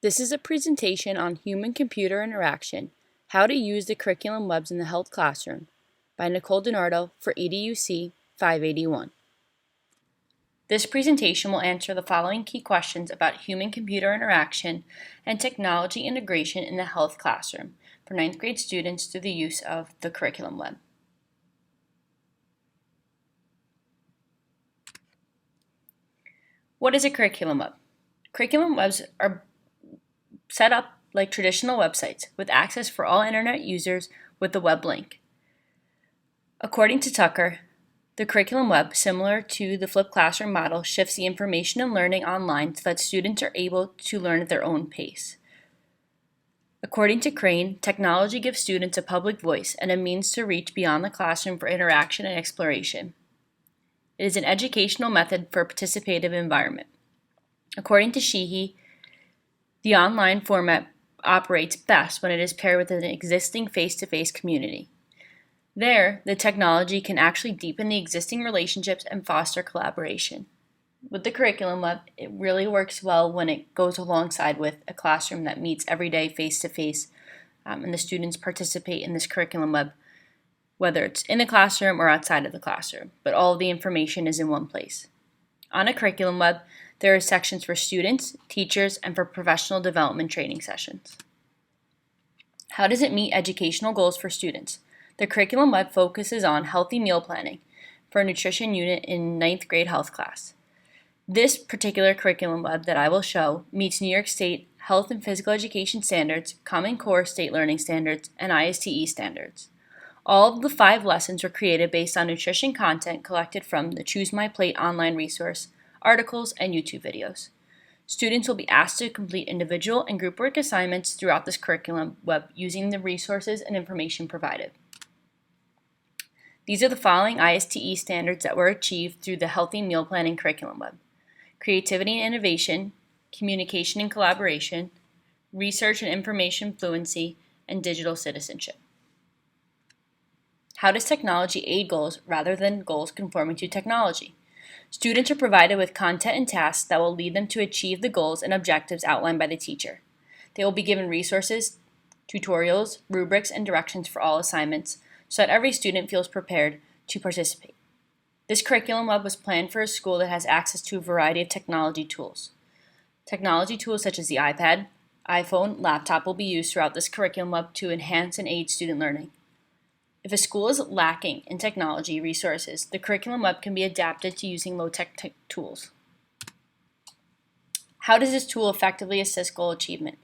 This is a presentation on human-computer interaction, how to use the curriculum webs in the health classroom by Nicole DiNardo for EDUC 581. This presentation will answer the following key questions about human-computer interaction and technology integration in the health classroom for 9th grade students through the use of the curriculum web. What is a curriculum web? Curriculum webs are set up like traditional websites with access for all internet users with the web link. According to Tucker, the curriculum web, similar to the flipped classroom model, shifts the information and learning online so that students are able to learn at their own pace. According to Crane, technology gives students a public voice and a means to reach beyond the classroom for interaction and exploration. It is an educational method for a participative environment. According to Sheehy, the online format operates best when it is paired with an existing face-to-face community. There, the technology can actually deepen the existing relationships and foster collaboration. With the curriculum web, it really works well when it goes alongside with a classroom that meets every day face-to-face, and the students participate in this curriculum web, whether it's in the classroom or outside of the classroom, but all of the information is in one place. On a curriculum web, there are sections for students, teachers, and for professional development training sessions. How does it meet educational goals for students? The curriculum web focuses on healthy meal planning for a nutrition unit in 9th grade health class. This particular curriculum web that I will show meets New York State Health and Physical Education Standards, Common Core State Learning Standards, and ISTE standards. All of the 5 lessons were created based on nutrition content collected from the Choose My Plate online resource, articles, and YouTube videos. Students will be asked to complete individual and group work assignments throughout this curriculum web using the resources and information provided. These are the following ISTE standards that were achieved through the Healthy Meal Planning curriculum web: creativity and innovation, communication and collaboration, research and information fluency, and digital citizenship. How does technology aid goals rather than goals conforming to technology? Students are provided with content and tasks that will lead them to achieve the goals and objectives outlined by the teacher. They will be given resources, tutorials, rubrics, and directions for all assignments so that every student feels prepared to participate. This curriculum web was planned for a school that has access to a variety of technology tools. Technology tools such as the iPad, iPhone, laptop will be used throughout this curriculum web to enhance and aid student learning. If a school is lacking in technology resources, the curriculum web can be adapted to using low-tech tools. How does this tool effectively assist goal achievement?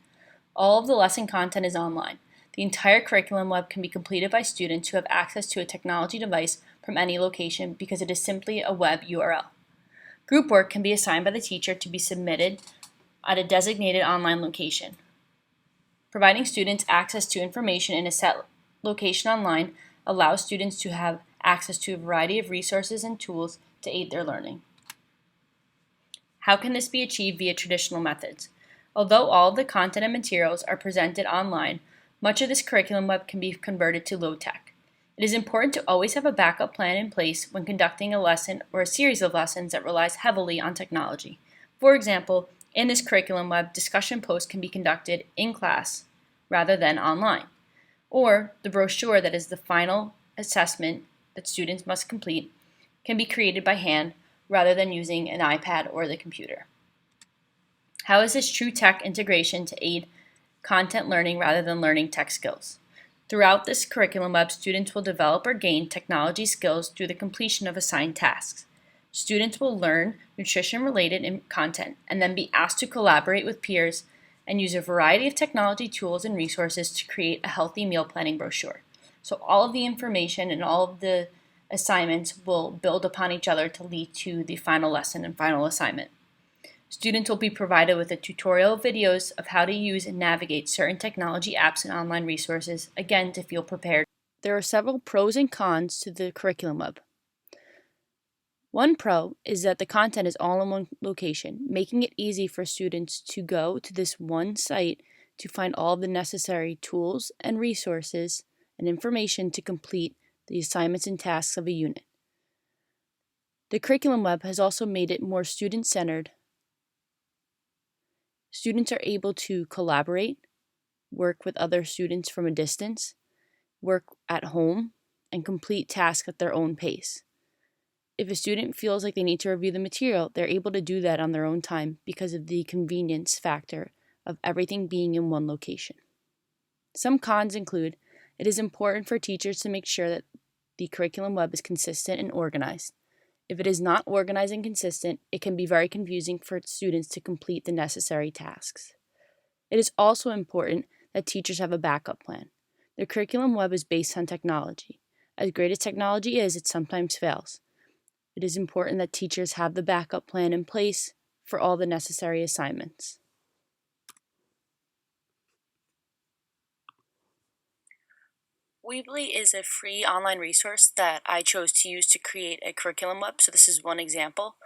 All of the lesson content is online. The entire curriculum web can be completed by students who have access to a technology device from any location because it is simply a web URL. Group work can be assigned by the teacher to be submitted at a designated online location. Providing students access to information in a set location online allows students to have access to a variety of resources and tools to aid their learning. How can this be achieved via traditional methods? Although all of the content and materials are presented online, much of this curriculum web can be converted to low-tech. It is important to always have a backup plan in place when conducting a lesson or a series of lessons that relies heavily on technology. For example, in this curriculum web, discussion posts can be conducted in class rather than online. Or the brochure that is the final assessment that students must complete can be created by hand rather than using an iPad or the computer. How is this true tech integration to aid content learning rather than learning tech skills? Throughout this curriculum web, students will develop or gain technology skills through the completion of assigned tasks. Students will learn nutrition-related content and then be asked to collaborate with peers and use a variety of technology tools and resources to create a healthy meal planning brochure. So all of the information and all of the assignments will build upon each other to lead to the final lesson and final assignment. Students will be provided with a tutorial videos of how to use and navigate certain technology apps and online resources, again to feel prepared. There are several pros and cons to the curriculum web. One pro is that the content is all in one location, making it easy for students to go to this one site to find all of the necessary tools and resources and information to complete the assignments and tasks of a unit. The curriculum web has also made it more student-centered Students are able to collaborate, work with other students from a distance, work at home, and complete tasks at their own pace. If a student feels like they need to review the material, they're able to do that on their own time because of the convenience factor of everything being in one location. Some cons include it is important for teachers to make sure that the curriculum web is consistent and organized. If it is not organized and consistent, it can be very confusing for students to complete the necessary tasks. It is also important that teachers have a backup plan. The curriculum web is based on technology. As great as technology is, it sometimes fails. It is important that teachers have the backup plan in place for all the necessary assignments. Weebly is a free online resource that I chose to use to create a curriculum web, so this is one example.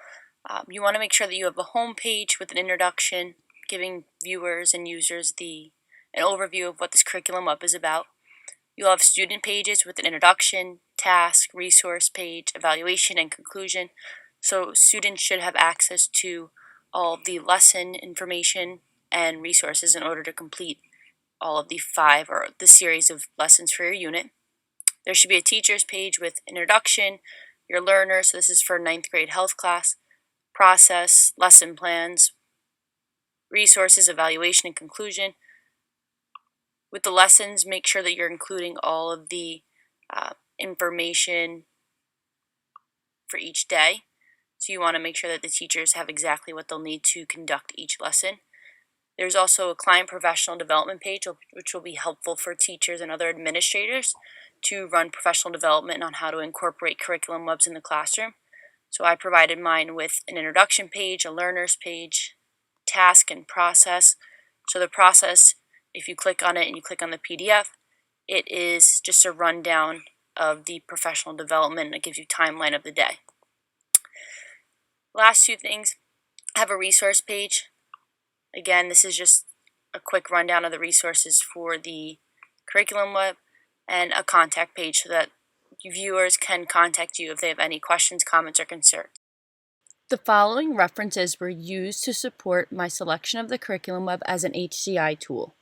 You want to make sure that you have a home page with an introduction, giving viewers and users an overview of what this curriculum web is about. You'll have student pages with an introduction, task, resource page, evaluation, and conclusion. So students should have access to all the lesson information and resources in order to complete all of the 5 or the series of lessons for your unit. There should be a teacher's page with introduction, your learners, so this is for 9th grade health class, process, lesson plans, resources, evaluation, and conclusion. With the lessons, make sure that you're including all of the information for each day. So you want to make sure that the teachers have exactly what they'll need to conduct each lesson. There's also a client professional development page, which will be helpful for teachers and other administrators to run professional development on how to incorporate curriculum webs in the classroom. So I provided mine with an introduction page, a learner's page, task, and process. So the process, if you click on it and you click on the PDF, it is just a rundown of the professional development and it gives you a timeline of the day. Last 2 things, I have a resource page. Again, this is just a quick rundown of the resources for the curriculum web and a contact page so that viewers can contact you if they have any questions, comments, or concerns. The following references were used to support my selection of the curriculum web as an HCI tool.